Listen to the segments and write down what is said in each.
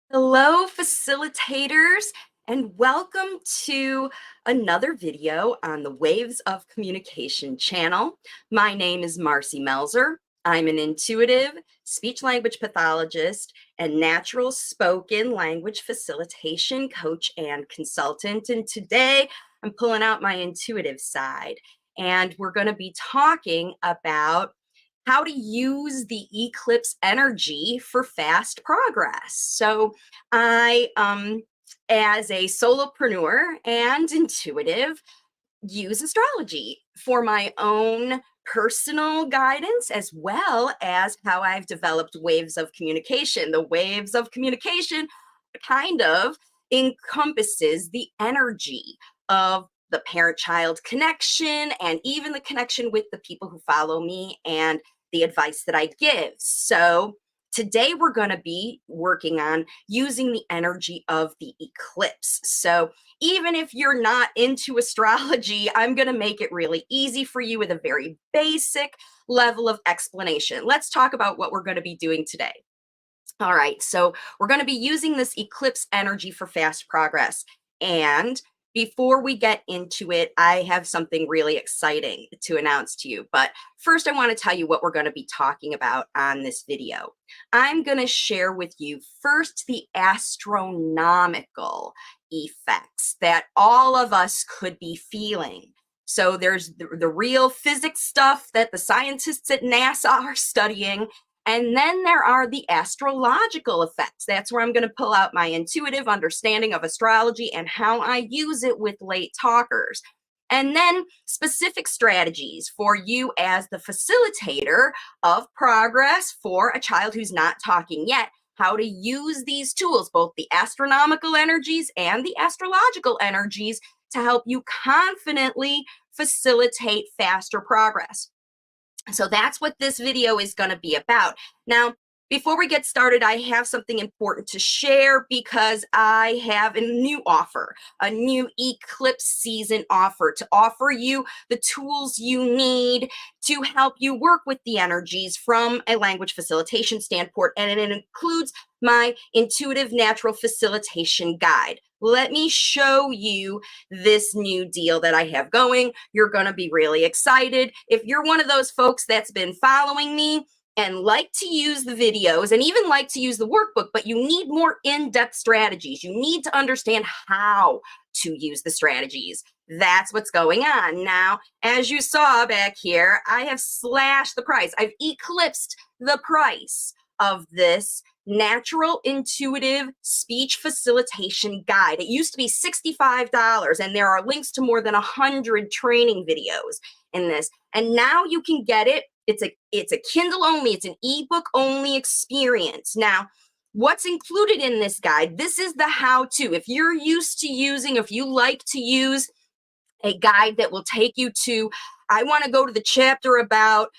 Hello, facilitators, and welcome to another video on the Waves of Communication channel. My name is Marci Melzer. I'm an intuitive speech language pathologist and natural spoken language facilitation coach and consultant. And today I'm pulling out my intuitive side, and we're going to be talking about how to use the eclipse energy for fast progress. So I, as a solopreneur and intuitive, use astrology for my own personal guidance as well as how I've developed waves of communication. The waves of communication kind of encompasses the energy of the parent-child connection and even the connection with the people who follow me and the advice that I give. So today we're going to be working on using the energy of the eclipse. So even if you're not into astrology, I'm going to make it really easy for you with a very basic level of explanation. Let's talk about what we're going to be doing today. All right, so we're going to be using this eclipse energy for fast progress. And before we get into it, I have something really exciting to announce to you. But first, I want to tell you what we're going to be talking about on this video. I'm going to share with you first the astronomical effects that all of us could be feeling. So there's the real physics stuff that the scientists at NASA are studying. And then there are the astrological effects. That's where I'm going to pull out my intuitive understanding of astrology and how I use it with late talkers. And then specific strategies for you as the facilitator of progress for a child who's not talking yet, how to use these tools, both the astronomical energies and the astrological energies, to help you confidently facilitate faster progress. So that's what this video is going to be about. Now, before we get started, I have something important to share because I have a new offer, a new eclipse season offer to offer you the tools you need to help you work with the energies from a language facilitation standpoint, and it includes my intuitive natural facilitation guide. Let me show you this new deal that I have going. You're going to be really excited. If you're one of those folks that's been following me and like to use the videos and even like to use the workbook, but you need more in-depth strategies, you need to understand how to use the strategies. That's what's going on. Now, as you saw back here, I have slashed the price. I've eclipsed the price of this natural intuitive speech facilitation guide. It used to be $65, and there are links to more than 100 training videos in this. And now you can get it. It's a Kindle only, it's an ebook only experience. Now, what's included in this guide? This is the how-to. If you're used to using, if you like to use a guide that will take you to, I want to go to the chapter about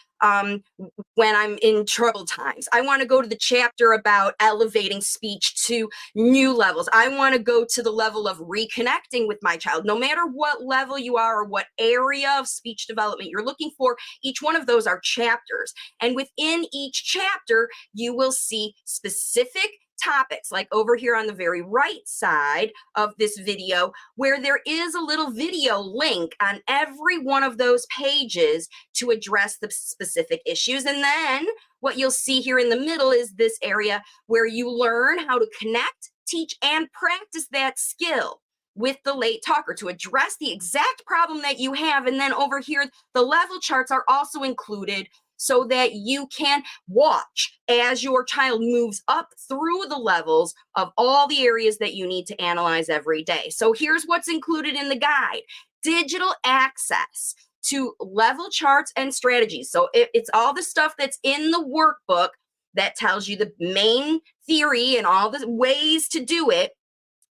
when I'm in troubled times. I want to go to the chapter about elevating speech to new levels. I want to go to the level of reconnecting with my child. No matter what level you are or what area of speech development you're looking for, each one of those are chapters. And within each chapter, you will see specific topics, like over here on the very right side of this video, where there is a little video link on every one of those pages to address the specific issues. And then what you'll see here in the middle is this area where you learn how to connect, teach, and practice that skill with the late talker to address the exact problem that you have. And then over here, the level charts are also included so that you can watch as your child moves up through the levels of all the areas that you need to analyze every day. So here's what's included in the guide: digital access to level charts and strategies. So it's all the stuff that's in the workbook that tells you the main theory and all the ways to do it.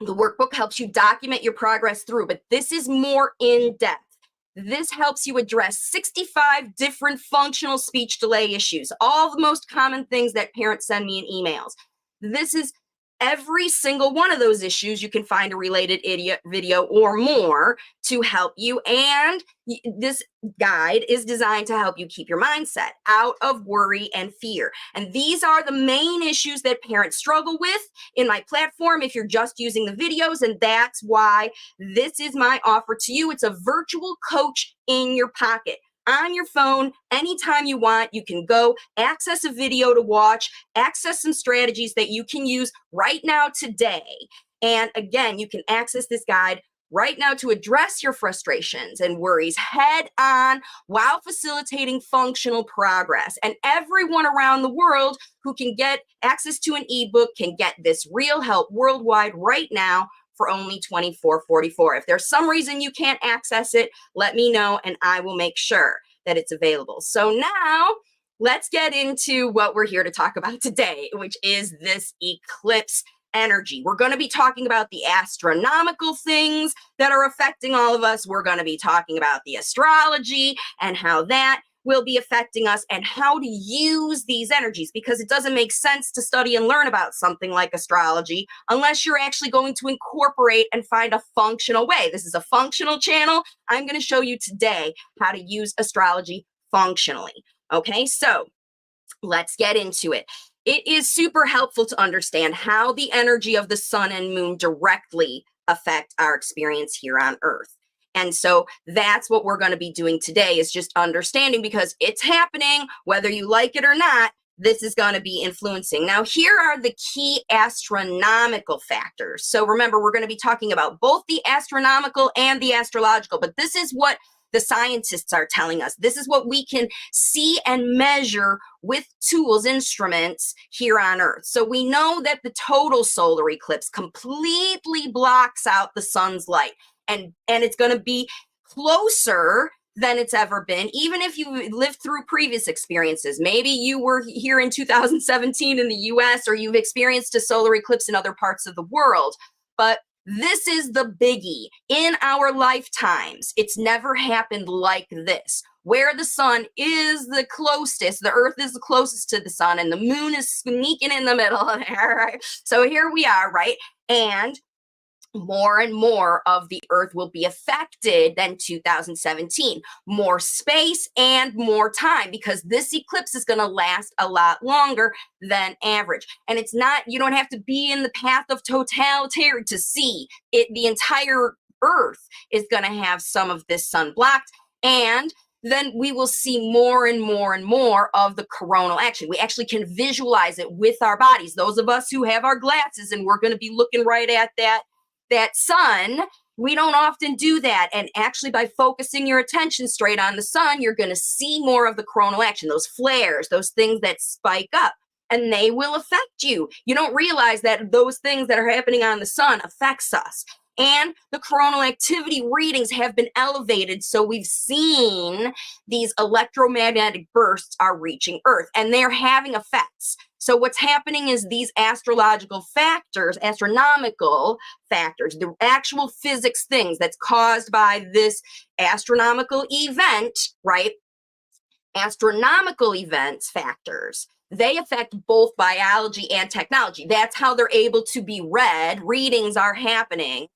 The workbook helps you document your progress through, but this is more in depth. This helps you address 65 different functional speech delay issues, all the most common things that parents send me in emails. This is every single one of those issues, you can find a related video or more to help you. And this guide is designed to help you keep your mindset out of worry and fear. And these are the main issues that parents struggle with in my platform if you're just using the videos. And that's why this is my offer to you. It's a virtual coach in your pocket. On your phone, anytime you want, you can go access a video to watch, access some strategies that you can use right now today. And again, you can access this guide right now to address your frustrations and worries head on while facilitating functional progress. And everyone around the world who can get access to an ebook can get this real help worldwide right now for only $24.44. If there's some reason you can't access it, let me know and I will make sure that it's available. So now let's get into what we're here to talk about today, which is this eclipse energy. We're going to be talking about the astronomical things that are affecting all of us. We're going to be talking about the astrology and how that will be affecting us and how to use these energies, because it doesn't make sense to study and learn about something like astrology unless you're actually going to incorporate and find a functional way. This is a functional channel. I'm going to show you today how to use astrology functionally. Okay, so let's get into it. It is super helpful to understand how the energy of the sun and moon directly affect our experience here on Earth. And so that's what we're going to be doing today, is just understanding, because it's happening, whether you like it or not, this is going to be influencing. Now, here are the key astronomical factors. So remember, we're going to be talking about both the astronomical and the astrological, but this is what the scientists are telling us. This is what we can see and measure with tools, instruments here on Earth. So we know that the total solar eclipse completely blocks out the sun's light. And it's going to be closer than it's ever been, even if you lived through previous experiences. Maybe you were here in 2017 in the US, or you've experienced a solar eclipse in other parts of the world. But this is the biggie. In our lifetimes, it's never happened like this, where the sun is the closest, the Earth is the closest to the sun, and the moon is sneaking in the middle there, right? So here we are, right? And more of the Earth will be affected than 2017. More space and more time, because this eclipse is going to last a lot longer than average. And it's not, you don't have to be in the path of totalitarian to see it. The entire Earth is going to have some of this sun blocked. And then we will see more and more of the coronal action. We actually can visualize it with our bodies. Those of us who have our glasses and we're going to be looking right at that sun, we don't often do that. And actually, by focusing your attention straight on the sun, you're going to see more of the coronal action, those flares, those things that spike up, and they will affect you. You don't realize that those things that are happening on the sun affects us. And the coronal activity readings have been elevated. So we've seen these electromagnetic bursts are reaching Earth, and they're having effects. So what's happening is these astrological factors, astronomical factors, the actual physics things that's caused by this astronomical event, right? Astronomical events factors, they affect both biology and technology. That's how they're able to be read. Readings are happening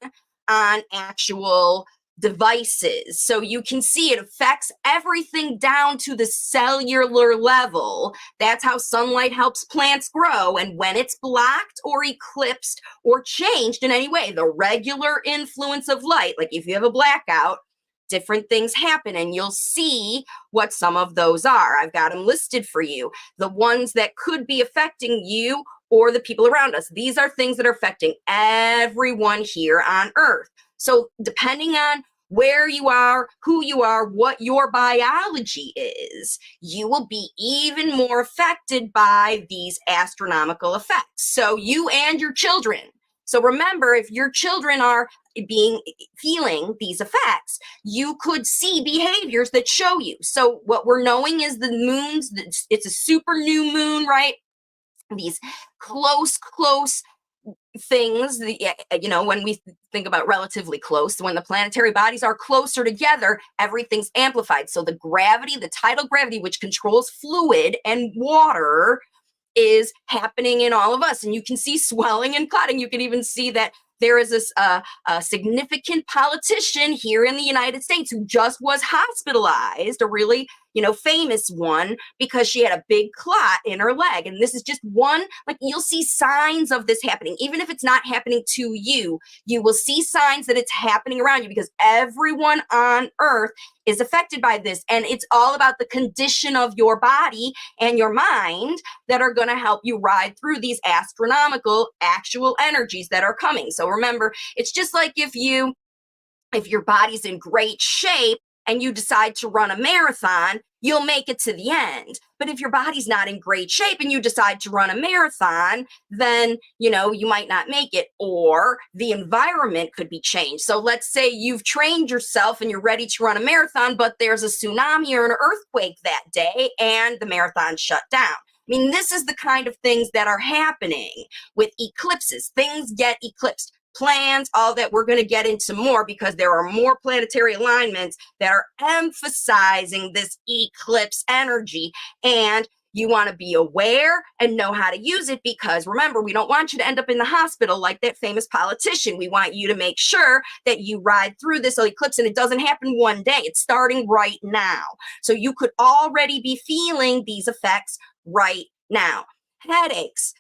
on actual devices. So you can see it affects everything down to the cellular level. That's how sunlight helps plants grow. And when it's blocked or eclipsed or changed in any way, the regular influence of light, like if you have a blackout, different things happen, and you'll see what some of those are. I've got them listed for you. The ones that could be affecting you or the people around us. These are things that are affecting everyone here on Earth. So depending on where you are, who you are, what your biology is, you will be even more affected by these astronomical effects. So you and your children. So remember, if your children are feeling these effects, you could see behaviors that show you. So what we're knowing is the moons, it's a super new moon, right? These close things, when we think about relatively close, when the planetary bodies are closer together, everything's amplified. So the gravity, the tidal gravity, which controls fluid and water, is happening in all of us. And you can see swelling and clotting. You can even see that there is this a significant politician here in the United States who just was hospitalized, a really, famous one, because she had a big clot in her leg. And this is just one, like, you'll see signs of this happening. Even if it's not happening to you, you will see signs that it's happening around you, because everyone on earth is affected by this. And it's all about the condition of your body and your mind that are going to help you ride through these astronomical actual energies that are coming. So remember, it's just like if your body's in great shape and you decide to run a marathon, you'll make it to the end. But if your body's not in great shape and you decide to run a marathon, then, you might not make it, or the environment could be changed. So let's say you've trained yourself and you're ready to run a marathon, but there's a tsunami or an earthquake that day and the marathon shut down. I mean, this is the kind of things that are happening with eclipses. Things get eclipsed. Plans, all that. We're going to get into more because there are more planetary alignments that are emphasizing this eclipse energy, and you want to be aware and know how to use it, because remember, we don't want you to end up in the hospital like that famous politician. We want you to make sure that you ride through this eclipse, and it doesn't happen one day. It's starting right now. So you could already be feeling these effects right now. Headaches,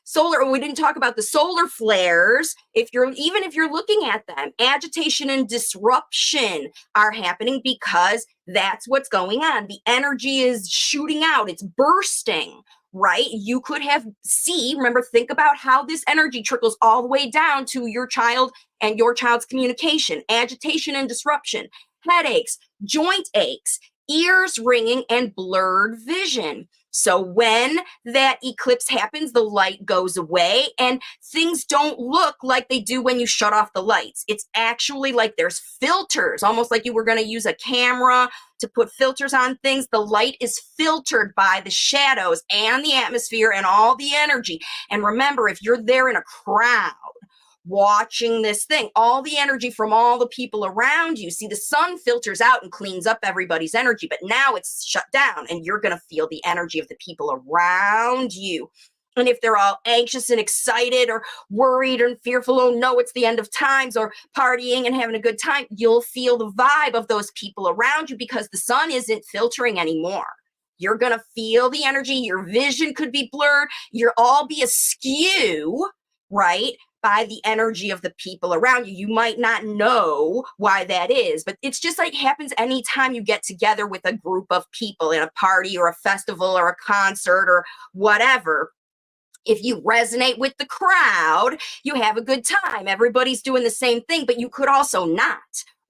we didn't talk about the solar flares. Even if you're looking at them, agitation and disruption are happening because that's what's going on. The energy is shooting out, it's bursting, right? You could think about how this energy trickles all the way down to your child and your child's communication. Agitation and disruption, headaches, joint aches, ears ringing, and blurred vision. So when that eclipse happens, the light goes away and things don't look like they do when you shut off the lights. It's actually like there's filters, almost like you were going to use a camera to put filters on things. The light is filtered by the shadows and the atmosphere and all the energy. And remember, if you're there in a crowd watching this thing, all the energy from all the people around you. See, the sun filters out and cleans up everybody's energy, but now it's shut down and you're going to feel the energy of the people around you. And if they're all anxious and excited or worried and fearful, oh no, it's the end of times, or partying and having a good time, you'll feel the vibe of those people around you because the sun isn't filtering anymore. You're going to feel the energy. Your vision could be blurred. You'll all be askew, right, by the energy of the people around you. You might not know why that is, but it's just like happens anytime you get together with a group of people in a party or a festival or a concert or whatever. If you resonate with the crowd, you have a good time. Everybody's doing the same thing, but you could also not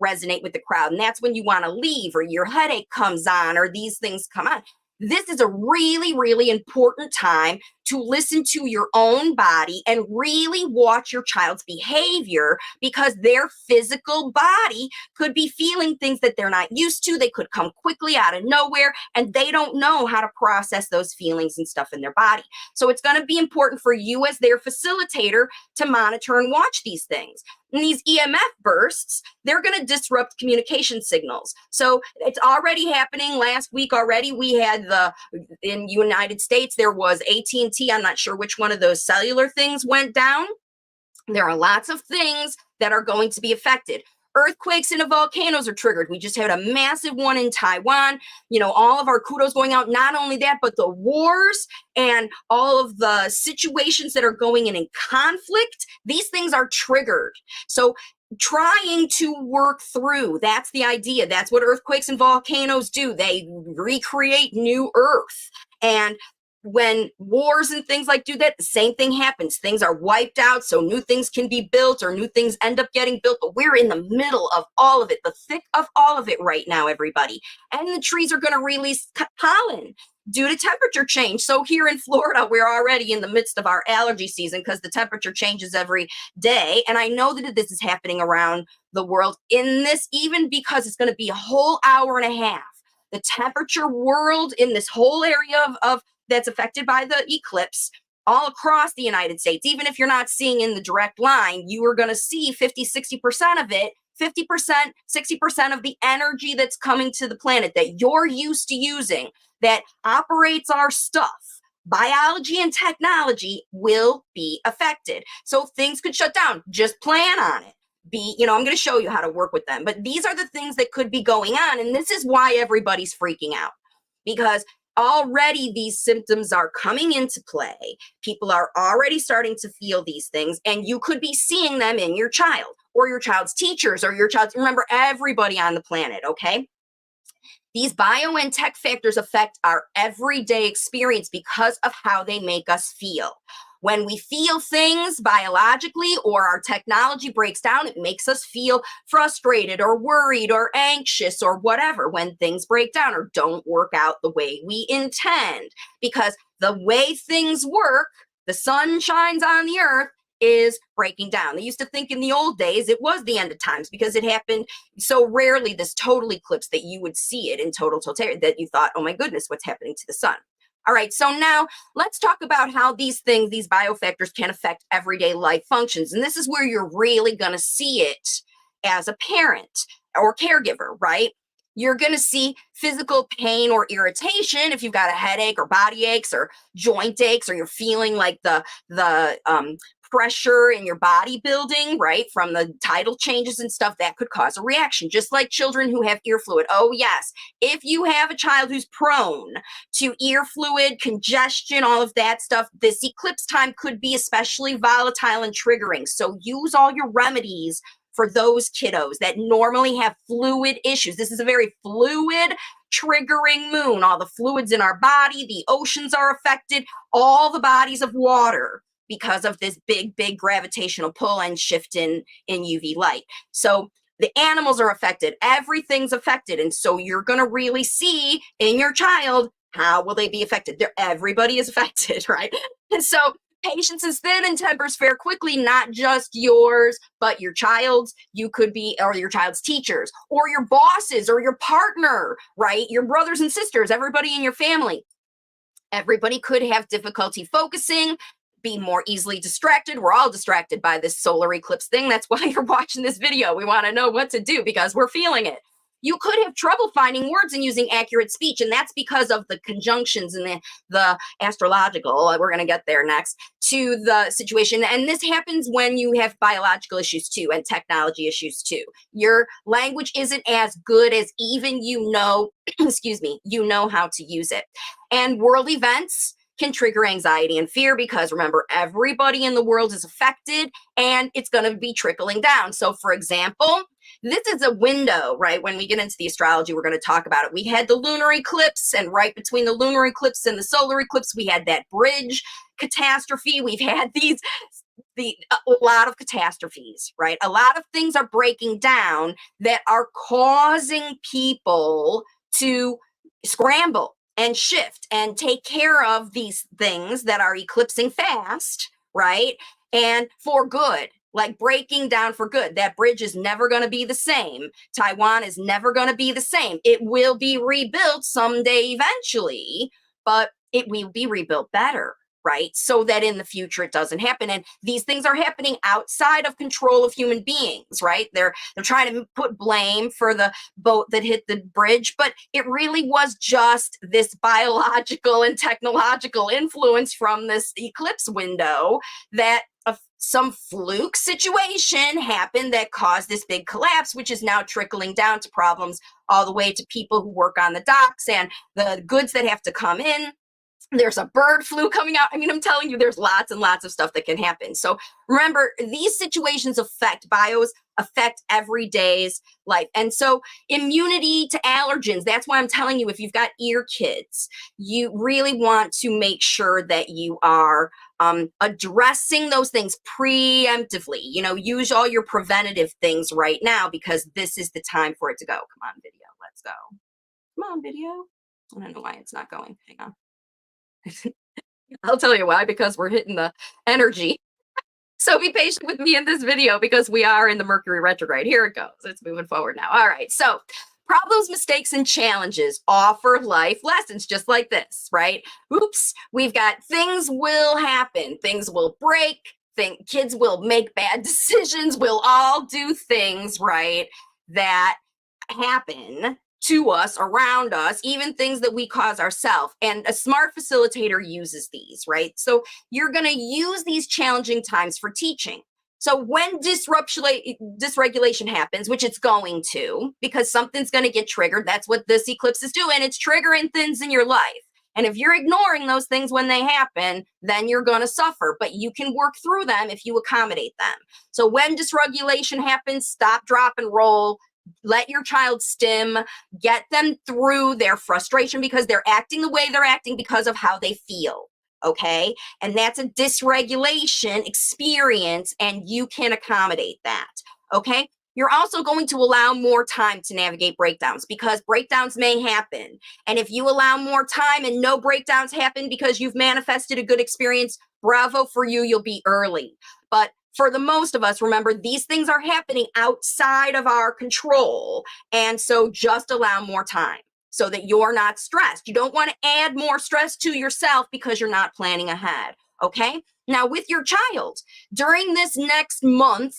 resonate with the crowd. And that's when you want to leave, or your headache comes on, or these things come on. This is a really, really important time to listen to your own body and really watch your child's behavior, because their physical body could be feeling things that they're not used to. They could come quickly out of nowhere, and they don't know how to process those feelings and stuff in their body. So it's going to be important for you as their facilitator to monitor and watch these things. And these EMF bursts, they're going to disrupt communication signals. So it's already happening. Last week already, we had in the United States, there was AT&T. I'm not sure which one of those cellular things went down. There are lots of things that are going to be affected. Earthquakes and volcanoes are triggered. We just had a massive one in Taiwan. All of our kudos going out. Not only that, but the wars and all of the situations that are going in conflict, these things are triggered. So trying to work through, that's the idea. That's what earthquakes and volcanoes do. They recreate new Earth. And when wars and things do that, the same thing happens. Things are wiped out so new things can be built, or new things end up getting built. But we're in the middle of all of it, the thick of all of it right now, everybody. And the trees are going to release pollen due to temperature change. So here in Florida, we're already in the midst of our allergy season because the temperature changes every day. And I know that this is happening around the world even because it's going to be a whole hour and a half. The temperature world in this whole area of that's affected by the eclipse all across the United States. Even if you're not seeing in the direct line, you are going to see 50, 60% of it, 50%, 60% of the energy that's coming to the planet that you're used to using, that operates our stuff, biology and technology will be affected. So things could shut down. Just plan on it. I'm going to show you how to work with them. But these are the things that could be going on. And this is why everybody's freaking out, because already these symptoms are coming into play. People are already starting to feel these things, and you could be seeing them in your child or your child's teachers or your child's, remember, everybody on the planet, okay? These bio and tech factors affect our everyday experience because of how they make us feel. When we feel things biologically or our technology breaks down, it makes us feel frustrated or worried or anxious or whatever when things break down or don't work out the way we intend. Because the way things work, the sun shines on the earth, is breaking down. They used to think in the old days it was the end of times because it happened so rarely, this total eclipse, that you would see it in totality, that you thought, oh my goodness, what's happening to the sun? All right, so now let's talk about how these things, these biofactors, can affect everyday life functions. And this is where you're really going to see it as a parent or caregiver, right? You're going to see physical pain or irritation if you've got a headache or body aches or joint aches, or you're feeling like the pressure in your body building, right, from the tidal changes and stuff. That could cause a reaction, just like children who have ear fluid. Oh yes, if you have a child who's prone to ear fluid, congestion, all of that stuff, this eclipse time could be especially volatile and triggering. So use all your remedies for those kiddos that normally have fluid issues. This is a very fluid triggering moon. All the fluids in our body, the oceans are affected, all the bodies of water, because of this big gravitational pull and shift in UV light. So the animals are affected, everything's affected. And so you're going to really see in your child, how will they be affected? Everybody is affected, right? And so patience is thin and tempers fare quickly, not just yours, but your child's. You could be, or your child's teachers, or your bosses, or your partner, right? Your brothers and sisters, everybody in your family. Everybody could have difficulty focusing, be more easily distracted. We're all distracted by this solar eclipse thing. That's why you're watching this video. We want to know what to do because we're feeling it. You could have trouble finding words and using accurate speech, and that's because of the conjunctions and the astrological, we're going to get there next, to the situation. And this happens when you have biological issues too, and technology issues too. Your language isn't as good as even excuse me, you know how to use it. And world events can trigger anxiety and fear because, remember, everybody in the world is affected and it's going to be trickling down. So, for example, this is a window, right? When we get into the astrology, we're going to talk about it. We had the lunar eclipse, and right between the lunar eclipse and the solar eclipse, we had that bridge catastrophe. We've had a lot of catastrophes, right? A lot of things are breaking down that are causing people to scramble and shift and take care of these things that are eclipsing fast, right? And for good, like breaking down for good. That bridge is never going to be the same. Taiwan is never going to be the same. It will be rebuilt someday eventually, but it will be rebuilt better, right? So that in the future it doesn't happen. And these things are happening outside of control of human beings, right? They're trying to put blame for the boat that hit the bridge, but it really was just this biological and technological influence from this eclipse window that some fluke situation happened that caused this big collapse, which is now trickling down to problems all the way to people who work on the docks and the goods that have to come in. There's a bird flu coming out. I mean, I'm telling you, there's lots and lots of stuff that can happen. So remember, these situations affect everyday's life. And so immunity to allergens, that's why I'm telling you, if you've got ear kids, you really want to make sure that you are addressing those things preemptively. Use all your preventative things right now because this is the time for it to go. Come on, video. Let's go. Come on, video. I don't know why it's not going. Hang on. I'll tell you why, because we're hitting the energy. So be patient with me in this video because we are in the Mercury retrograde. Here it goes. It's moving forward now. All right. So problems, mistakes, and challenges offer life lessons just like this, right? Oops. We've got things will happen. Things will break. Kids will make bad decisions. We'll all do things, right, that happen to us, around us, even things that we cause ourselves. And a smart facilitator uses these, right? So you're going to use these challenging times for teaching. So when dysregulation happens, which it's going to, because something's going to get triggered, that's what this eclipse is doing. It's triggering things in your life. And if you're ignoring those things when they happen, then you're going to suffer. But you can work through them if you accommodate them. So when dysregulation happens, stop, drop, and roll. Let your child stim, get them through their frustration because they're acting the way they're acting because of how they feel. Okay. And that's a dysregulation experience, and you can accommodate that. Okay. You're also going to allow more time to navigate breakdowns because breakdowns may happen. And if you allow more time and no breakdowns happen because you've manifested a good experience, bravo for you, you'll be early. But for the most of us, remember, these things are happening outside of our control. And so just allow more time so that you're not stressed. You don't want to add more stress to yourself because you're not planning ahead. Okay. Now with your child, during this next month,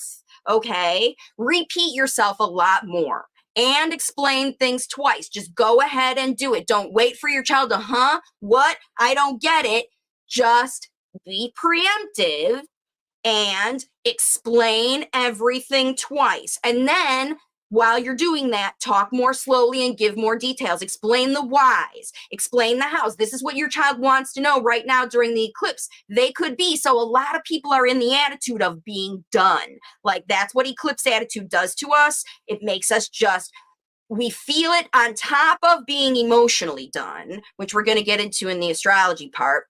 okay, repeat yourself a lot more and explain things twice. Just go ahead and do it. Don't wait for your child to, what? I don't get it. Just be preemptive and explain everything twice. And then while you're doing that, talk more slowly and give more details. Explain the whys, explain the hows. This is what your child wants to know right now during the eclipse. They could be. So a lot of people are in the attitude of being done. Like that's what eclipse attitude does to us. It makes us we feel it on top of being emotionally done, which we're going to get into in the astrology part.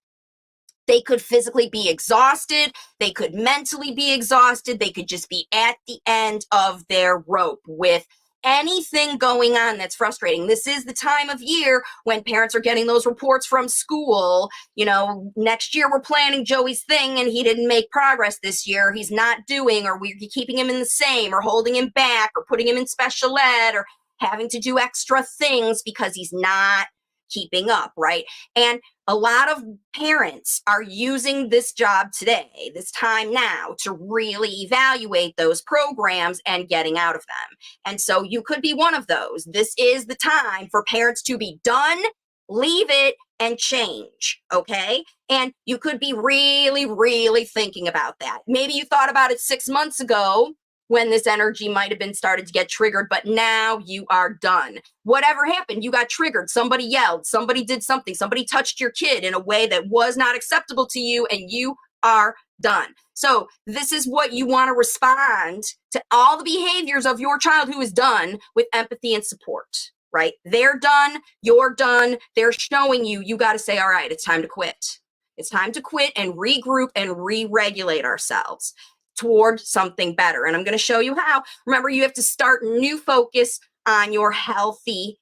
They could physically be exhausted. They could mentally be exhausted. They could just be at the end of their rope with anything going on that's frustrating. This is the time of year when parents are getting those reports from school. You know, next year we're planning Joey's thing and he didn't make progress this year. He's not doing, or we're keeping him in the same, or holding him back, or putting him in special ed, or having to do extra things because he's not keeping up, right? And a lot of parents are using this job today, this time now, to really evaluate those programs and getting out of them. And so you could be one of those. This is the time for parents to be done, leave it, and change, okay? And you could be really, really thinking about that. Maybe you thought about it 6 months ago when this energy might have been started to get triggered, but now you are done. Whatever happened, you got triggered. Somebody yelled, somebody did something, somebody touched your kid in a way that was not acceptable to you, and you are done. So this is what you want to respond to all the behaviors of your child who is done with empathy and support, right? They're done, you're done, they're showing you, you got to say, all right, it's time to quit. It's time to quit and regroup and re-regulate ourselves toward something better. And I'm going to show you how. Remember, you have to start new focus on your healthy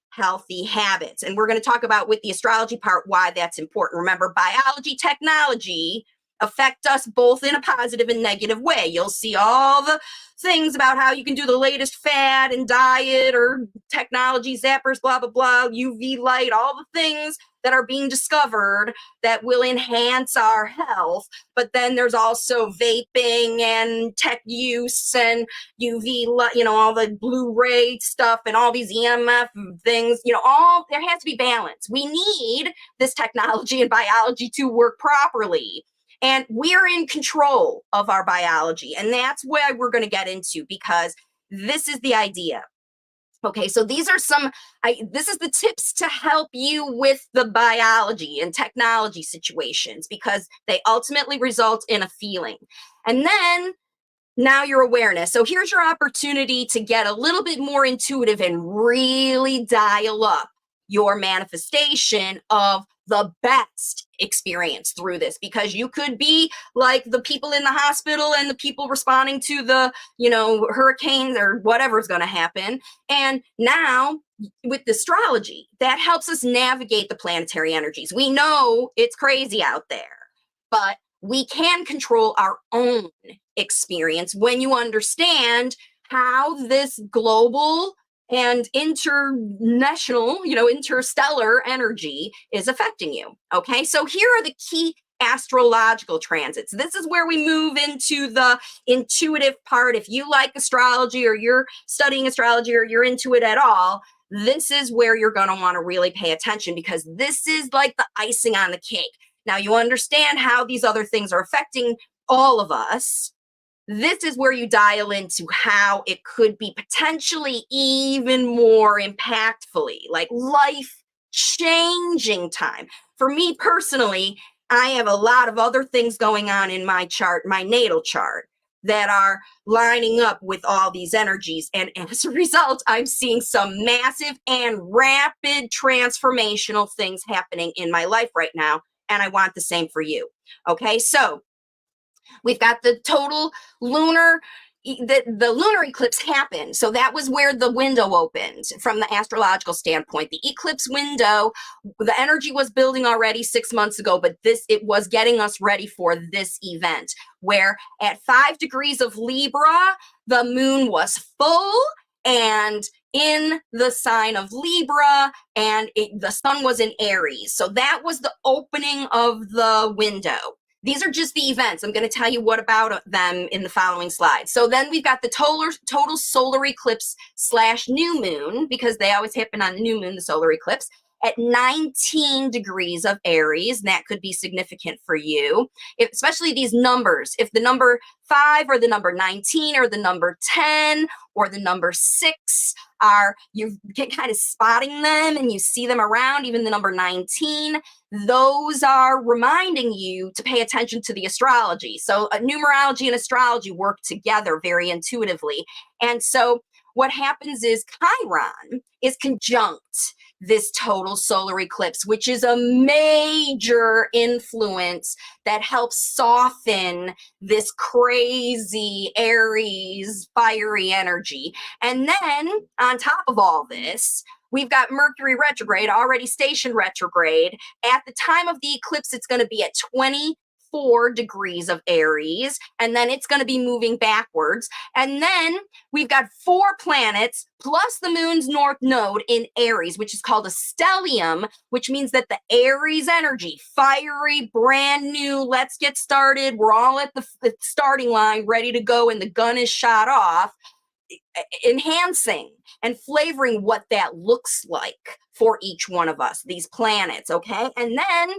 habits. And we're going to talk about with the astrology part why that's important. Remember, biology, technology affect us both in a positive and negative way. You'll see all the things about how you can do the latest fad and diet or technology, zappers, blah, blah, blah, UV light, all the things that are being discovered that will enhance our health. But then there's also vaping and tech use and UV, all the Blu-ray stuff and all these EMF things, there has to be balance. We need this technology and biology to work properly. And we're in control of our biology. And that's where we're going to get into, because this is the idea. Okay, so these are this is the tips to help you with the biology and technology situations, because they ultimately result in a feeling. And then now your awareness. So here's your opportunity to get a little bit more intuitive and really dial up your manifestation of the best experience through this, because you could be like the people in the hospital and the people responding to the, hurricanes or whatever's going to happen. And now with the astrology, that helps us navigate the planetary energies. We know it's crazy out there, but we can control our own experience when you understand how this global and international, interstellar energy is affecting you. Okay, so here are the key astrological transits. This is where we move into the intuitive part. If you like astrology, or you're studying astrology, or you're into it at all, this is where you're going to want to really pay attention, because this is like the icing on the cake. Now you understand how these other things are affecting all of us. This is where you dial into how it could be potentially even more impactfully, like life-changing time. For me personally, I have a lot of other things going on in my chart, my natal chart, that are lining up with all these energies. And as a result, I'm seeing some massive and rapid transformational things happening in my life right now. And I want the same for you. Okay, so we've got the total lunar, the lunar eclipse happened. So that was where the window opened from the astrological standpoint. The eclipse window, the energy was building already 6 months ago, but it was getting us ready for this event, where at 5 degrees of Libra, the moon was full and in the sign of Libra, and the sun was in Aries. So that was the opening of the window. These are just the events. I'm going to tell you what about them in the following slides. So then we've got the total solar eclipse / new moon, because they always happen on the new moon, the solar eclipse, at 19 degrees of Aries. And that could be significant for you, especially these numbers. If the number 5 or the number 19 or the number 10 or the number 6 you get kind of spotting them and you see them around, even the number 19, those are reminding you to pay attention to the astrology. So numerology and astrology work together very intuitively. And so what happens is Chiron is conjunct this total solar eclipse, which is a major influence that helps soften this crazy Aries fiery energy. And then on top of all this, we've got Mercury retrograde, already stationed retrograde. At the time of the eclipse, it's going to be at 24 degrees of Aries, and then it's going to be moving backwards. And then we've got 4 planets plus the moon's north node in Aries, which is called a stellium, which means that the Aries energy, fiery, brand new, let's get started, we're all at the starting line, ready to go, and the gun is shot off, enhancing and flavoring what that looks like for each one of us, these planets, okay? And then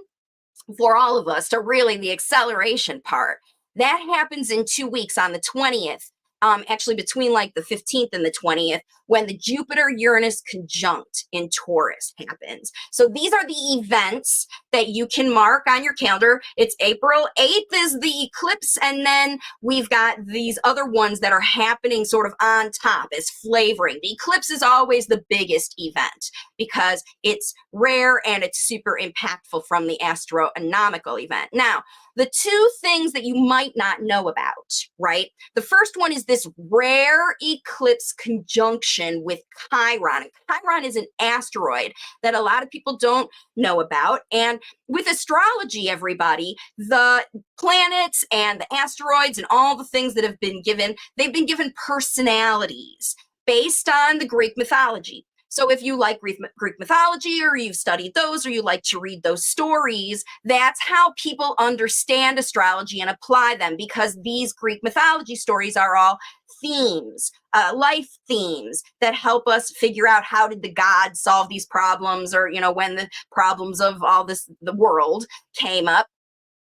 for all of us to really the acceleration part, that happens in 2 weeks on the 20th, actually between like the 15th and the 20th, when the Jupiter-Uranus conjunct in Taurus happens. So these are the events that you can mark on your calendar. It's April 8th is the eclipse, and then we've got these other ones that are happening sort of on top as flavoring. The eclipse is always the biggest event because it's rare and it's super impactful from the astronomical event. Now, the 2 things that you might not know about, right? The first one is this rare eclipse conjunction with Chiron. Chiron is an asteroid that a lot of people don't know about. And with astrology, everybody, the planets and the asteroids and all the things that have been given, they've been given personalities based on the Greek mythology. So if you like Greek mythology, or you've studied those, or you like to read those stories, that's how people understand astrology and apply them, because these Greek mythology stories are all themes, life themes that help us figure out how did the gods solve these problems, or, you know, when the problems of all this, the world came up.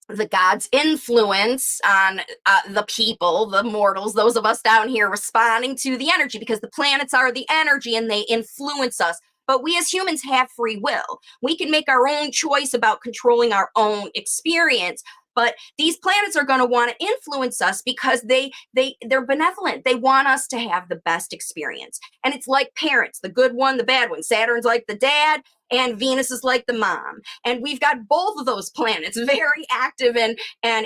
The gods' influence on the people, the mortals, those of us down here responding to the energy, because the planets are the energy and they influence us. But we as humans have free will. We can make our own choice about controlling our own experience. But these planets are going to want to influence us because they're benevolent. They want us to have the best experience. And it's like parents, the good one, the bad one. Saturn's like the dad, and Venus is like the mom. And we've got both of those planets very active and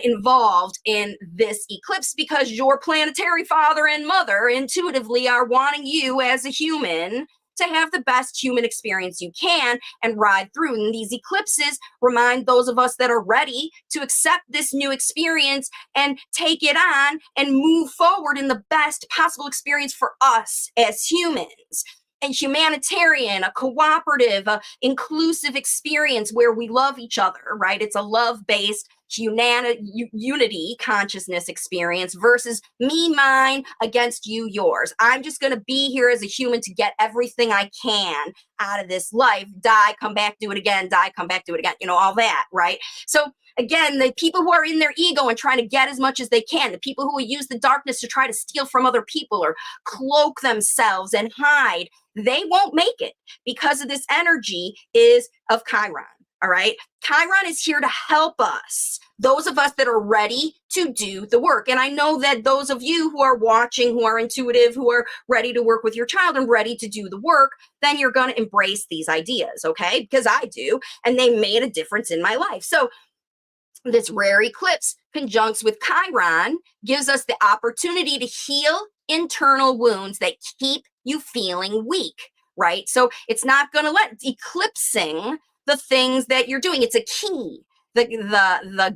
involved in this eclipse, because your planetary father and mother intuitively are wanting you as a human to have the best human experience you can and ride through. And these eclipses remind those of us that are ready to accept this new experience and take it on and move forward in the best possible experience for us as humans. A humanitarian, a cooperative, a inclusive experience where we love each other, right? It's a love-based unity consciousness experience versus me, mine against you, yours. I'm just going to be here as a human to get everything I can out of this life, die, come back, do it again, die, come back, do it again, all that, right? So again, the people who are in their ego and trying to get as much as they can, the people who will use the darkness to try to steal from other people or cloak themselves and hide, they won't make it because of this energy is of Chiron. All right. Chiron is here to help us, those of us that are ready to do the work. And I know that those of you who are watching, who are intuitive, who are ready to work with your child and ready to do the work, then you're going to embrace these ideas. Okay. Because I do. And they made a difference in my life. So this rare eclipse conjuncts with Chiron gives us the opportunity to heal internal wounds that keep you feeling weak, right? So it's not going to let eclipsing the things that you're doing. It's a key, the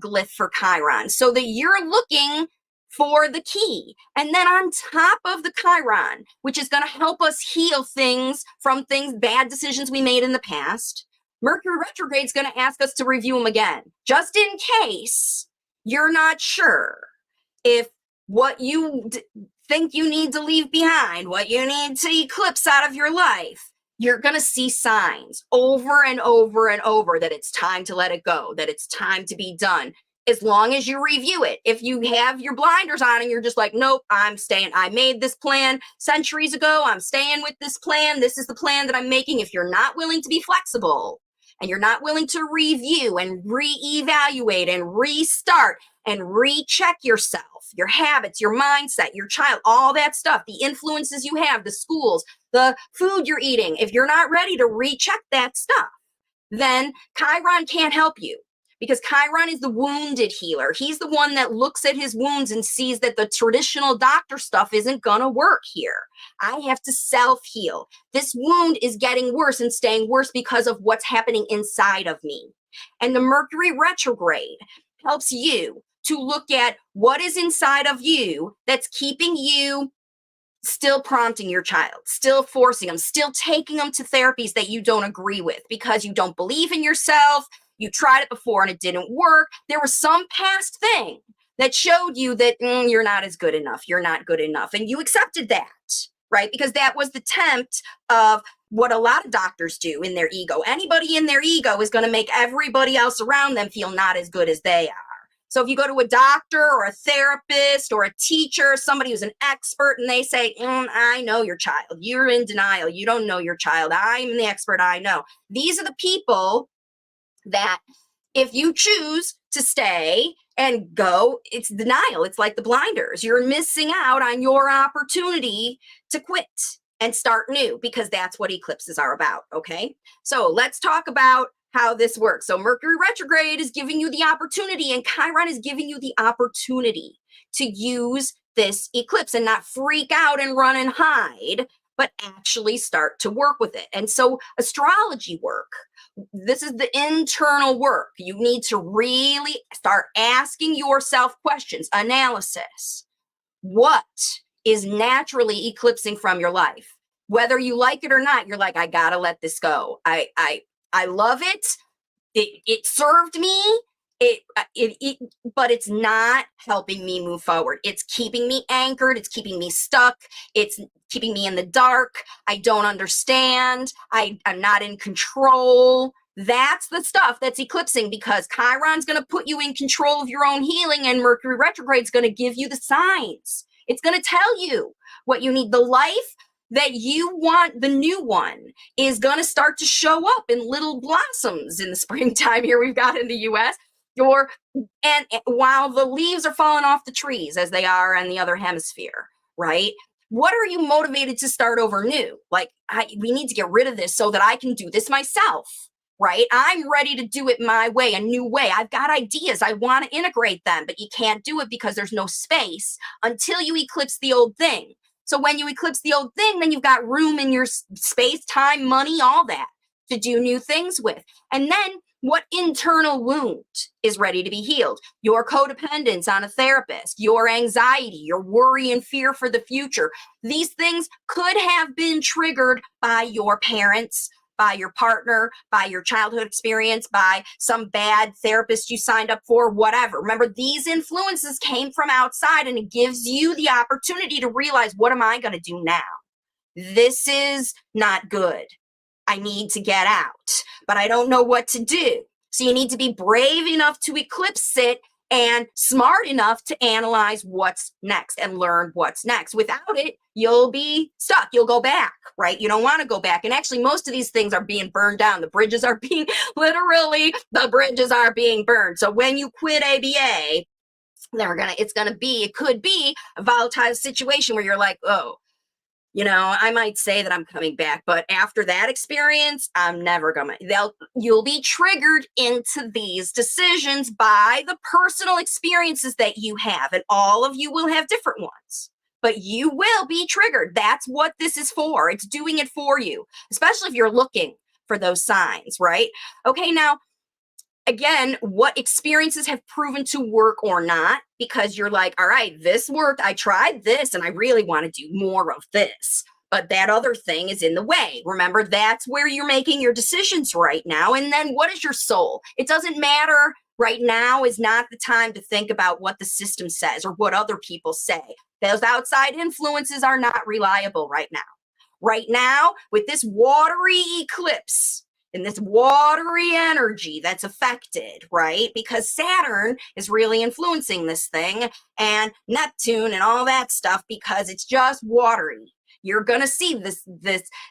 glyph for Chiron, so that you're looking for the key. And then on top of the Chiron, which is going to help us heal things from bad decisions we made in the past, Mercury retrograde is going to ask us to review them again, just in case you're not sure if what you think you need to leave behind, what you need to eclipse out of your life, you're going to see signs over and over and over that it's time to let it go, that it's time to be done, as long as you review it. If you have your blinders on and you're just like, nope, I'm staying. I made this plan centuries ago. I'm staying with this plan. This is the plan that I'm making. If you're not willing to be flexible and you're not willing to review and reevaluate and restart and recheck yourself, your habits, your mindset, your child, all that stuff, the influences you have, the schools, the food you're eating, if you're not ready to recheck that stuff, then Chiron can't help you, because Chiron is the wounded healer. He's the one that looks at his wounds and sees that the traditional doctor stuff isn't going to work here. I have to self-heal. This wound is getting worse and staying worse because of what's happening inside of me. And the Mercury retrograde helps you to look at what is inside of you that's keeping you still prompting your child, still forcing them, still taking them to therapies that you don't agree with because you don't believe in yourself. You tried it before and it didn't work. There was some past thing that showed you that you're not as good enough. You're not good enough. And you accepted that, right? Because that was the tempt of what a lot of doctors do in their ego. Anybody in their ego is going to make everybody else around them feel not as good as they are. So if you go to a doctor or a therapist or a teacher, somebody who's an expert, and they say, I know your child. You're in denial. You don't know your child. I'm the expert. I know. These are the people that if you choose to stay and go, it's denial. It's like the blinders. You're missing out on your opportunity to quit and start new, because that's what eclipses are about. Okay. So let's talk about how this works. So Mercury retrograde is giving you the opportunity, and Chiron is giving you the opportunity to use this eclipse and not freak out and run and hide, but actually start to work with it. And so astrology work, this is the internal work. You need to really start asking yourself questions, analysis. What is naturally eclipsing from your life? Whether you like it or not, you're like, I gotta let this go. I love it. It served me. But it's not helping me move forward. It's keeping me anchored. It's keeping me stuck. It's keeping me in the dark. I don't understand. I'm not in control. That's the stuff that's eclipsing, because Chiron's going to put you in control of your own healing, and Mercury retrograde is going to give you the signs. It's going to tell you what you need. The life that you want, the new one, is going to start to show up in little blossoms in the springtime here we've got in the US. And while the leaves are falling off the trees, as they are in the other hemisphere, right? What are you motivated to start over new? Like, we need to get rid of this so that I can do this myself, right? I'm ready to do it my way, a new way. I've got ideas. I want to integrate them, but you can't do it because there's no space until you eclipse the old thing. So when you eclipse the old thing, then you've got room in your space, time, money, all that to do new things with. And then what internal wound is ready to be healed? Your codependence on a therapist, your anxiety, your worry and fear for the future. These things could have been triggered by your parents, by your partner, by your childhood experience, by some bad therapist you signed up for, whatever. Remember, these influences came from outside, and it gives you the opportunity to realize, what am I going to do now? This is not good. I need to get out, but I don't know what to do. So you need to be brave enough to eclipse it and smart enough to analyze what's next and learn what's next. Without it, you'll be stuck. You'll go back, right? You don't want to go back. And actually, most of these things are being burned down. The bridges are being, literally, the bridges are being burned. So when you quit ABA, it could be a volatile situation where you're like, oh, you know, I might say that I'm coming back, but after that experience, I'm never gonna, you'll be triggered into these decisions by the personal experiences that you have, and all of you will have different ones, but you will be triggered. That's what this is for. It's doing it for you, especially if you're looking for those signs, right? Okay, now, again, what experiences have proven to work or not, because you're like, all right, this worked. I tried this and I really want to do more of this, but that other thing is in the way. Remember, that's where you're making your decisions right now. And then what is your soul? It doesn't matter. Right now is not the time to think about what the system says or what other people say. Those outside influences are not reliable right now. Right now, with this watery eclipse, and this watery energy that's affected, right? Because Saturn is really influencing this thing, and Neptune and all that stuff, because it's just watery. You're going to see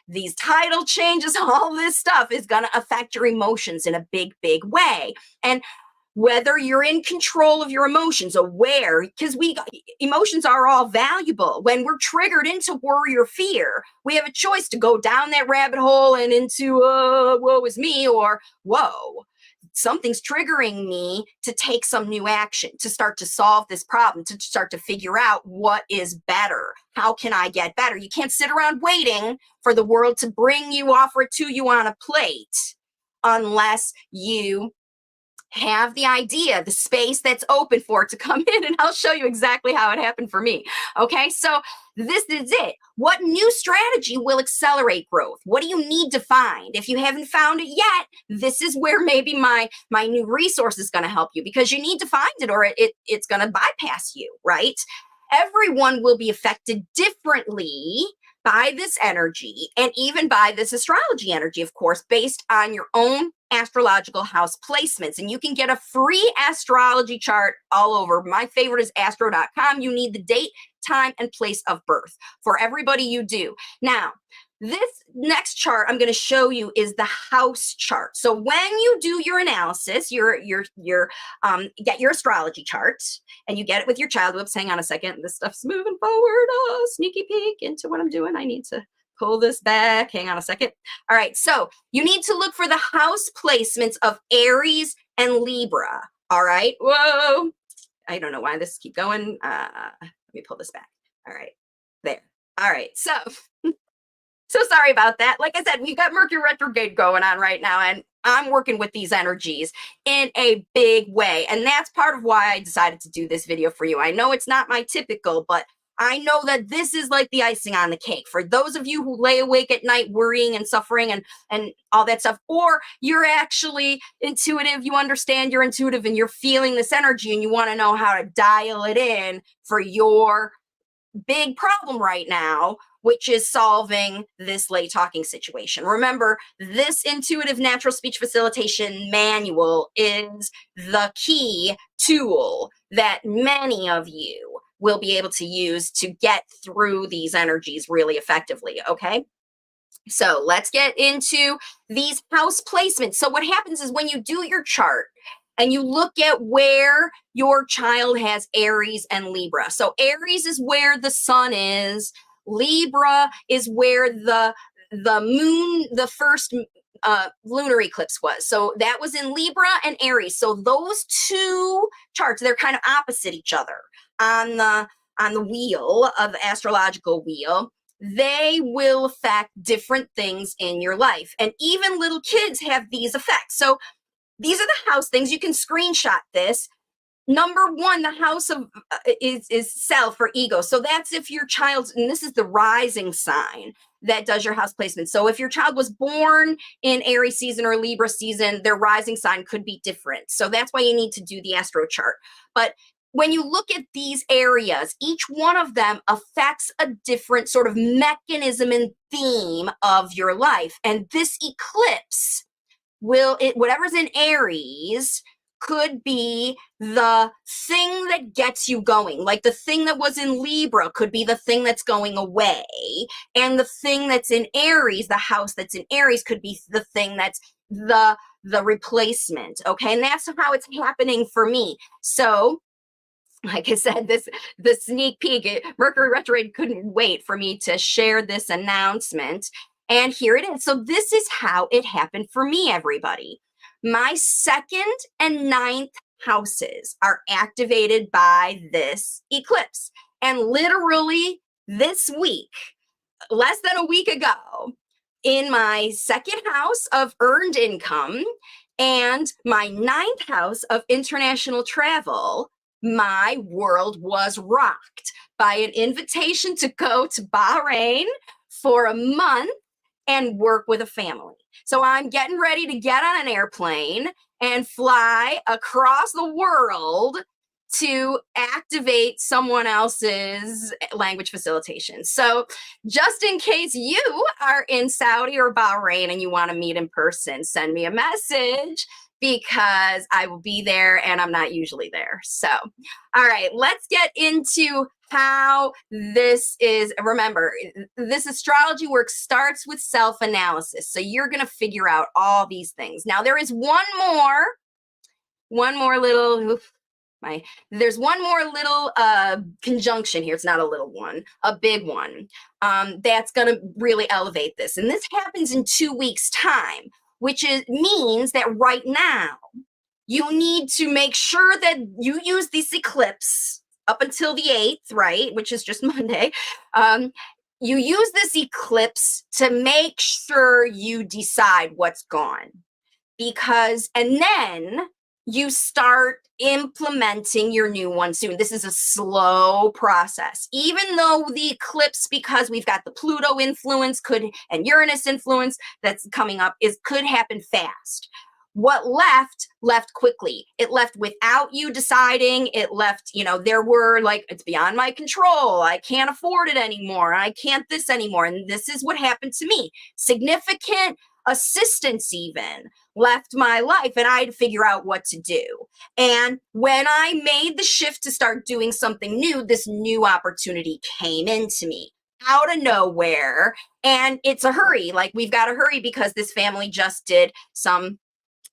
these tidal changes, all this stuff is going to affect your emotions in a big, big way. And whether you're in control of your emotions, aware, because emotions are all valuable. When we're triggered into worry or fear, we have a choice to go down that rabbit hole and into, woe is me, or whoa, something's triggering me to take some new action, to start to solve this problem, to start to figure out what is better. How can I get better? You can't sit around waiting for the world to offer it to you on a plate, unless you have the idea, the space that's open for it to come in. And I'll show you exactly how it happened for me. Okay, so this is it. What new strategy will accelerate growth? What do you need to find? If you haven't found it yet, this is where maybe my new resource is going to help you, because you need to find it, or it's going to bypass you, right? Everyone will be affected differently by this energy, and even by this astrology energy, of course, based on your own astrological house placements. And you can get a free astrology chart all over. My favorite is astro.com. You need the date, time, and place of birth for everybody you do. Now, this next chart I'm going to show you is the house chart. So when you do your analysis, get your astrology chart, and you get it with your child. Whoops, hang on a second. This stuff's moving forward. Oh, sneaky peek into what I'm doing. I need to pull this back. Hang on a second. All right, so you need to look for the house placements of Aries and Libra. All right. Whoa. I don't know why this keep going. Let me pull this back. All right. There. All right. So sorry about that. Like I said, we've got Mercury retrograde going on right now, and I'm working with these energies in a big way. And that's part of why I decided to do this video for you. I know it's not my typical, but I know that this is like the icing on the cake. For those of you who lay awake at night worrying and suffering and all that stuff, or you're actually intuitive, you understand you're intuitive and you're feeling this energy and you want to know how to dial it in for your big problem right now, which is solving this late talking situation. Remember, this intuitive natural speech facilitation manual is the key tool that many of you will be able to use to get through these energies really effectively, okay? So let's get into these house placements. So what happens is when you do your chart and you look at where your child has Aries and Libra. So Aries is where the sun is. Libra is where the moon, the first lunar eclipse was. So that was in Libra and Aries. So those two charts, they're kind of opposite each other on the wheel of the astrological wheel. They will affect different things in your life. And even little kids have these effects. So these are the house things. You can screenshot this. Number one, the house of is self or ego. So that's if your child's, and this is the rising sign. that does your house placement. So if your child was born in Aries season or Libra season, their rising sign could be different. So that's why you need to do the astro chart. But when you look at these areas, each one of them affects a different sort of mechanism and theme of your life. And this eclipse whatever's in Aries could be the thing that gets you going. Like the thing that was in Libra could be the thing that's going away. And the thing that's in Aries, the house that's in Aries, could be the thing that's the replacement. Okay. And that's how it's happening for me. So like I said, the sneak peek, Mercury retrograde couldn't wait for me to share this announcement. And here it is. So this is how it happened for me, everybody. My 2nd and 9th houses are activated by this eclipse. And literally this week, less than a week ago, in my 2nd house of earned income and my 9th house of international travel, my world was rocked by an invitation to go to Bahrain for a month and work with a family. So I'm getting ready to get on an airplane and fly across the world to activate someone else's language facilitation. So just in case you are in Saudi or Bahrain and you want to meet in person, send me a message, because I will be there and I'm not usually there. So, all right, let's get into how this is. Remember, this astrology work starts with self-analysis. So you're going to figure out all these things. Now, there is one more little, there's one more little conjunction here. It's not a little one, a big one, that's going to really elevate this. And this happens in 2 weeks' time, which means that right now you need to make sure that you use this eclipse up until the 8th, right, which is just Monday. You use this eclipse to make sure you decide what's gone, and then you start implementing your new one soon. This is a slow process. Even though the eclipse, because we've got the Pluto influence and Uranus influence that's coming up, could happen fast. What left quickly. It left without you deciding. It left, there were it's beyond my control. I can't afford it anymore. I can't this anymore. And this is what happened to me. Significant assistance even left my life, and I had to figure out what to do. And when I made the shift to start doing something new, this new opportunity came into me out of nowhere. And it's a hurry. We've got to hurry because this family just did some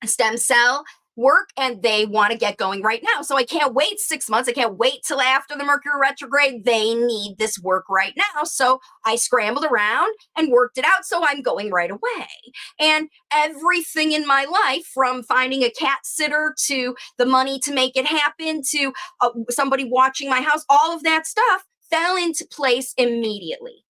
stem cell work and they want to get going right now. So I can't wait 6 months. I can't wait till after the Mercury retrograde. They need this work right now. So I scrambled around and worked it out. So I'm going right away. And everything in my life, from finding a cat sitter to the money to make it happen to somebody watching my house, all of that stuff fell into place immediately,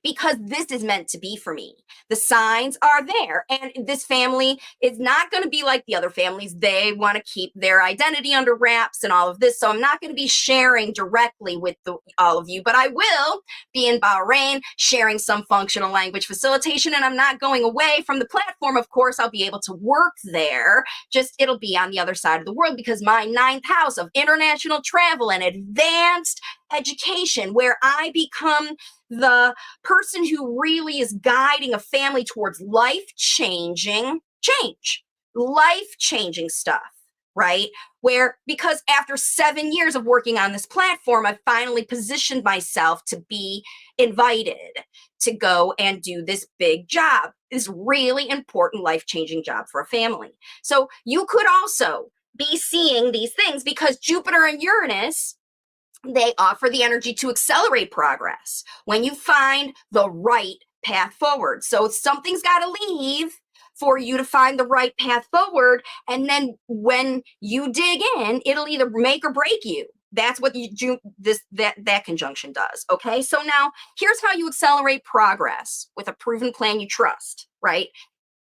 because this is meant to be for me. The signs are there. And this family is not going to be like the other families. They want to keep their identity under wraps and all of this. So I'm not going to be sharing directly with all of you, but I will be in Bahrain sharing some functional language facilitation. And I'm not going away from the platform. Of course, I'll be able to work there. Just it'll be on the other side of the world, because my 9th house of international travel and advanced education, where I become the person who really is guiding a family towards life-changing stuff, right? Because after 7 years of working on this platform, I finally positioned myself to be invited to go and do this big job, this really important life-changing job for a family. So you could also be seeing these things, because Jupiter and Uranus, they offer the energy to accelerate progress when you find the right path forward. So something's got to leave for you to find the right path forward. And then when you dig in, it'll either make or break you. That's what that conjunction does. Okay. So now here's how you accelerate progress with a proven plan you trust, right?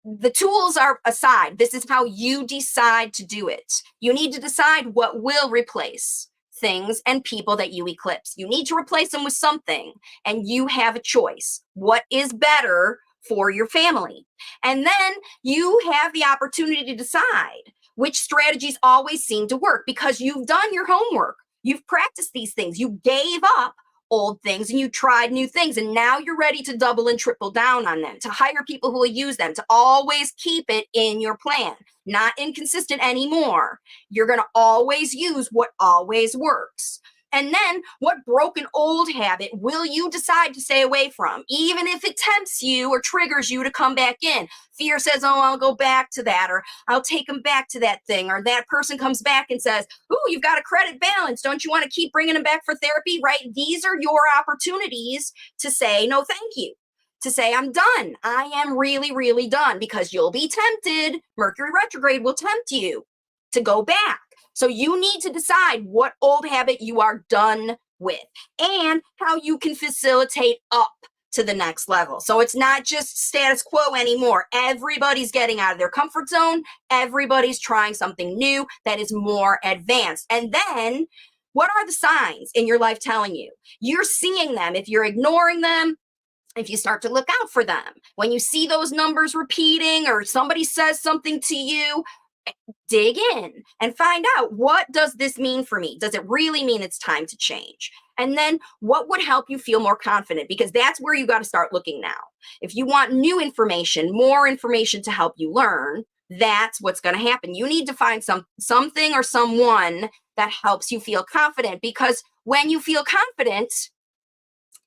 The tools are aside. This is how you decide to do it. You need to decide what will replace things, and people that you eclipse. You need to replace them with something, and you have a choice. What is better for your family? And then you have the opportunity to decide which strategies always seem to work because you've done your homework. You've practiced these things. You gave up old things and you tried new things, and now you're ready to double and triple down on them, to hire people who will use them, to always keep it in your plan, not inconsistent anymore. You're going to always use what always works. And then what broken old habit will you decide to stay away from, even if it tempts you or triggers you to come back in? Fear says, oh, I'll go back to that, or I'll take them back to that thing, or that person comes back and says, oh, you've got a credit balance. Don't you want to keep bringing them back for therapy, right? These are your opportunities to say, no, thank you. To say, I'm done. I am really, really done, because you'll be tempted. Mercury retrograde will tempt you to go back. So you need to decide what old habit you are done with and how you can facilitate up to the next level. So it's not just status quo anymore. Everybody's getting out of their comfort zone. Everybody's trying something new that is more advanced. And then what are the signs in your life telling you? You're seeing them. If you're ignoring them, if you start to look out for them, when you see those numbers repeating or somebody says something to you, dig in and find out, what does this mean for me? Does it really mean it's time to change? And then what would help you feel more confident? Because that's where you got to start looking now. If you want new information, more information to help you learn, that's what's going to happen. You need to find something or someone that helps you feel confident, because when you feel confident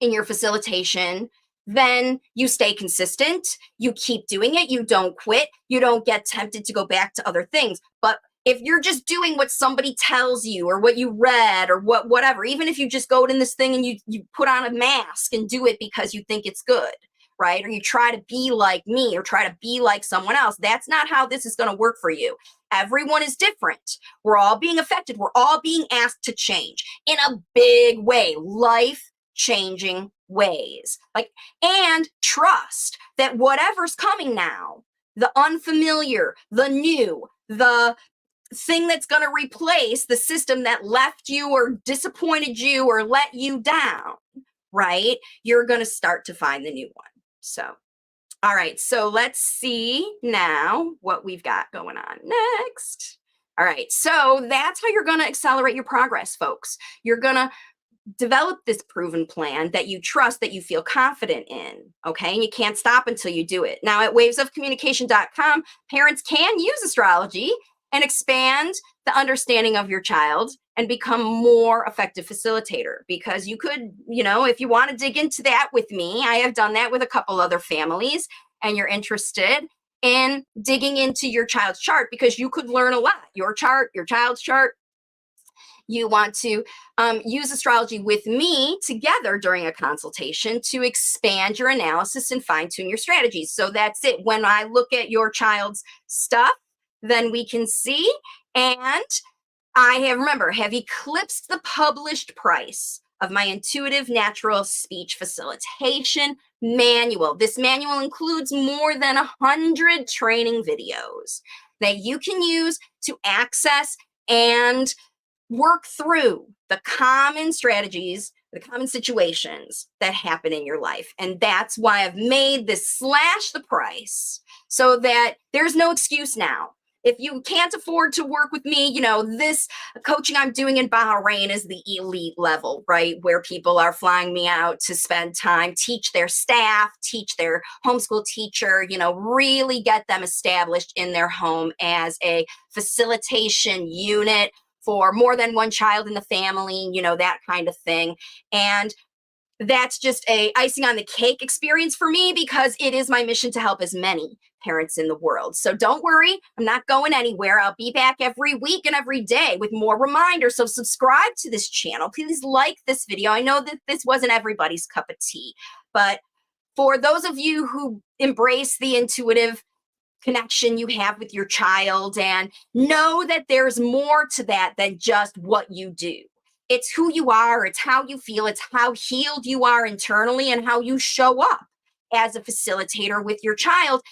in your facilitation, then you stay consistent, you keep doing it, you don't quit, you don't get tempted to go back to other things. But if you're just doing what somebody tells you or what you read or whatever, even if you just go in this thing and you put on a mask and do it because you think it's good, right? Or you try to be like me or try to be like someone else, that's not how this is going to work for you. Everyone is different. We're all being affected. We're all being asked to change in a big way, life-changing ways. And trust that whatever's coming now, the unfamiliar, the new, the thing that's going to replace the system that left you or disappointed you or let you down, right? You're going to start to find the new one. So, all right. So let's see now what we've got going on next. All right. So that's how you're going to accelerate your progress, folks. You're going to develop this proven plan that you trust, that you feel confident in, okay? And you can't stop until you do it. Now, at wavesofcommunication.com, parents can use astrology and expand the understanding of your child and become more effective facilitator, because you could, if you want to dig into that with me, I have done that with a couple other families, and you're interested in digging into your child's chart, because you could learn a lot. Your chart, your child's chart. You want to use astrology with me together during a consultation to expand your analysis and fine-tune your strategies. So that's it. When I look at your child's stuff, then we can see. And I have eclipsed the published price of my intuitive natural speech facilitation manual. This manual includes more than 100 training videos that you can use to access and work through the common strategies, the common situations that happen in your life. And that's why I've made this slash the price, so that there's no excuse now. If you can't afford to work with me, this coaching I'm doing in Bahrain is the elite level, right? Where people are flying me out to spend time, teach their staff, teach their homeschool teacher, really get them established in their home as a facilitation unit for more than one child in the family, that kind of thing. And that's just a icing on the cake experience for me, because it is my mission to help as many parents in the world. So don't worry, I'm not going anywhere. I'll be back every week and every day with more reminders. So subscribe to this channel. Please like this video. I know that this wasn't everybody's cup of tea, but for those of you who embrace the intuitive connection you have with your child and know that there's more to that than just what you do. It's who you are, it's how you feel, it's how healed you are internally, and how you show up as a facilitator with your child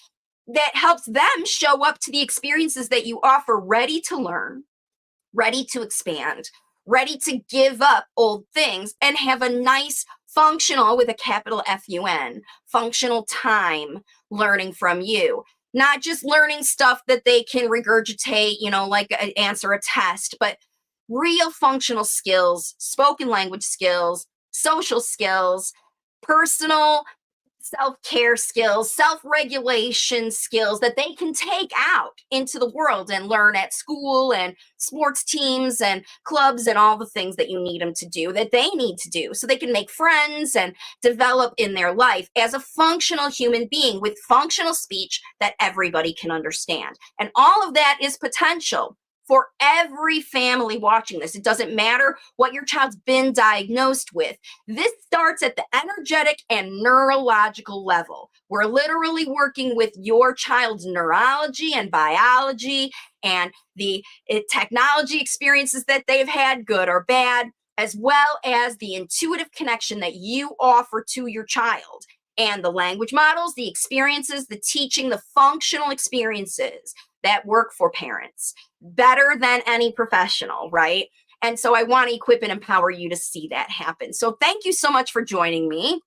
that helps them show up to the experiences that you offer, ready to learn, ready to expand, ready to give up old things and have a nice functional, with a capital F-U-N, functional time learning from you. Not just learning stuff that they can regurgitate, like answer a test, but real functional skills, spoken language skills, social skills, personal self-care skills, self-regulation skills that they can take out into the world and learn at school and sports teams and clubs and all the things that you need them to do, that they need to do, so they can make friends and develop in their life as a functional human being with functional speech that everybody can understand. And all of that is potential for every family watching this. It doesn't matter what your child's been diagnosed with. This starts at the energetic and neurological level. We're literally working with your child's neurology and biology and the technology experiences that they've had, good or bad, as well as the intuitive connection that you offer to your child, and the language models, the experiences, the teaching, the functional experiences that work for parents better than any professional, right? And so I want to equip and empower you to see that happen. So thank you so much for joining me.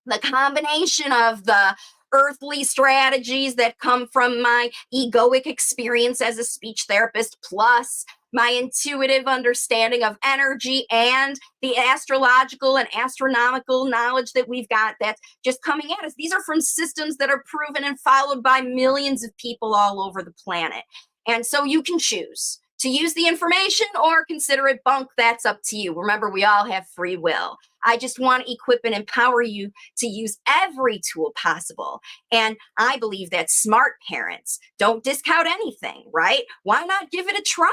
The combination of the earthly strategies that come from my egoic experience as a speech therapist, plus my intuitive understanding of energy and the astrological and astronomical knowledge that we've got that's just coming at us. These are from systems that are proven and followed by millions of people all over the planet. And so you can choose to use the information or consider it bunk. That's up to you. Remember, we all have free will. I just want to equip and empower you to use every tool possible. And I believe that smart parents don't discount anything, right? Why not give it a try?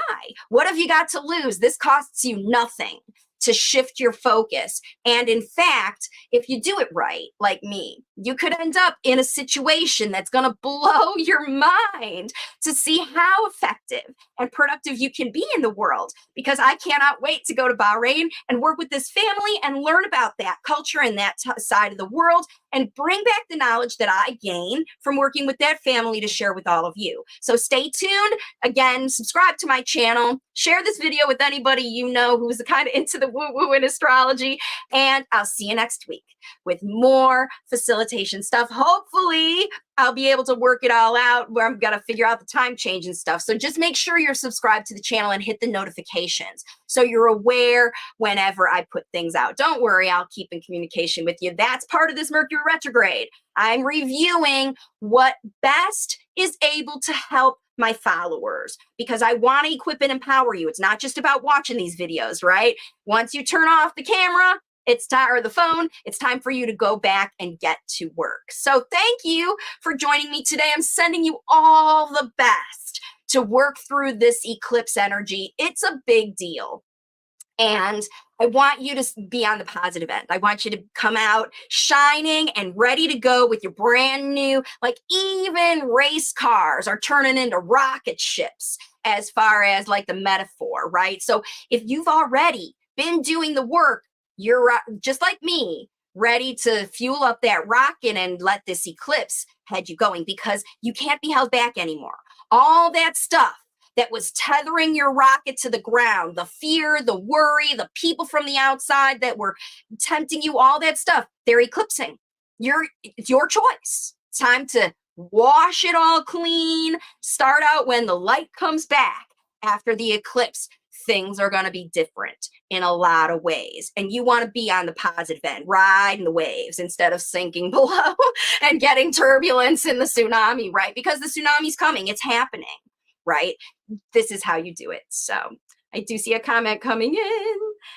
What have you got to lose? This costs you nothing to shift your focus. And in fact, if you do it right, like me, you could end up in a situation that's going to blow your mind to see how effective and productive you can be in the world. Because I cannot wait to go to Bahrain and work with this family and learn about that culture and that side of the world and bring back the knowledge that I gain from working with that family to share with all of you. So stay tuned. Again, subscribe to my channel, share this video with anybody you know who's kind of into the woo-woo in astrology, and I'll see you next week with more facilitation stuff. Hopefully, I'll be able to work it all out where I'm going to figure out the time change and stuff. So just make sure you're subscribed to the channel and hit the notifications so you're aware whenever I put things out. Don't worry, I'll keep in communication with you. That's part of this Mercury retrograde. I'm reviewing what best is able to help my followers, because I want to equip and empower you. It's not just about watching these videos, right? Once you turn off the camera, it's time, or the phone, it's time for you to go back and get to work. So thank you for joining me today. I'm sending you all the best to work through this eclipse energy. It's a big deal. And I want you to be on the positive end. I want you to come out shining and ready to go with your brand new, like even race cars are turning into rocket ships as far as like the metaphor, right? So if you've already been doing the work, you're just like me, ready to fuel up that rocket and let this eclipse head you going, because you can't be held back anymore. All that stuff that was tethering your rocket to the ground, the fear, the worry, the people from the outside that were tempting you, all that stuff, they're eclipsing. It's your choice. It's time to wash it all clean. Start out when the light comes back after the eclipse. Things are going to be different in a lot of ways. And you want to be on the positive end, riding the waves instead of sinking below and getting turbulence in the tsunami, right? Because the tsunami's coming. It's happening, right? This is how you do it. So I do see a comment coming in.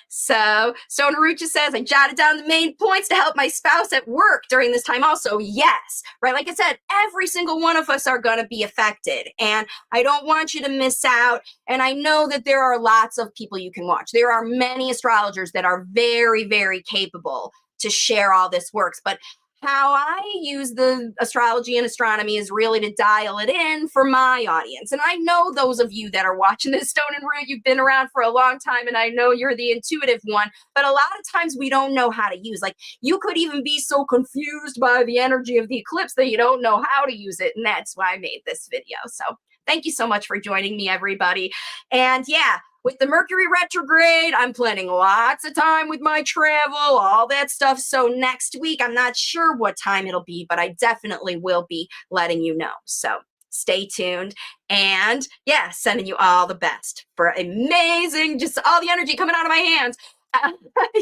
So Sonarucha says, I jotted down the main points to help my spouse at work during this time also. Yes, right? Like I said, every single one of us are going to be affected. And I don't want you to miss out. And I know that there are lots of people you can watch. There are many astrologers that are very, very capable to share all this works. But how I use the astrology and astronomy is really to dial it in for my audience. And I know those of you that are watching this, Stone and Root, you've been around for a long time, and I know you're the intuitive one, but a lot of times we don't know how to use. Like, you could even be so confused by the energy of the eclipse that you don't know how to use it. And that's why I made this video. So thank you so much for joining me, everybody. And yeah, with the Mercury retrograde, I'm planning lots of time with my travel, all that stuff. So next week, I'm not sure what time it'll be, but I definitely will be letting you know. So stay tuned. And yeah, sending you all the best for amazing, just all the energy coming out of my hands.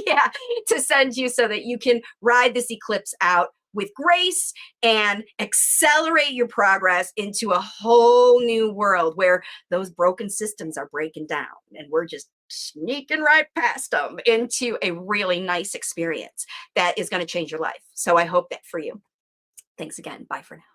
Yeah, to send you so that you can ride this eclipse out with grace and accelerate your progress into a whole new world where those broken systems are breaking down and we're just sneaking right past them into a really nice experience that is going to change your life. So I hope that for you. Thanks again. Bye for now.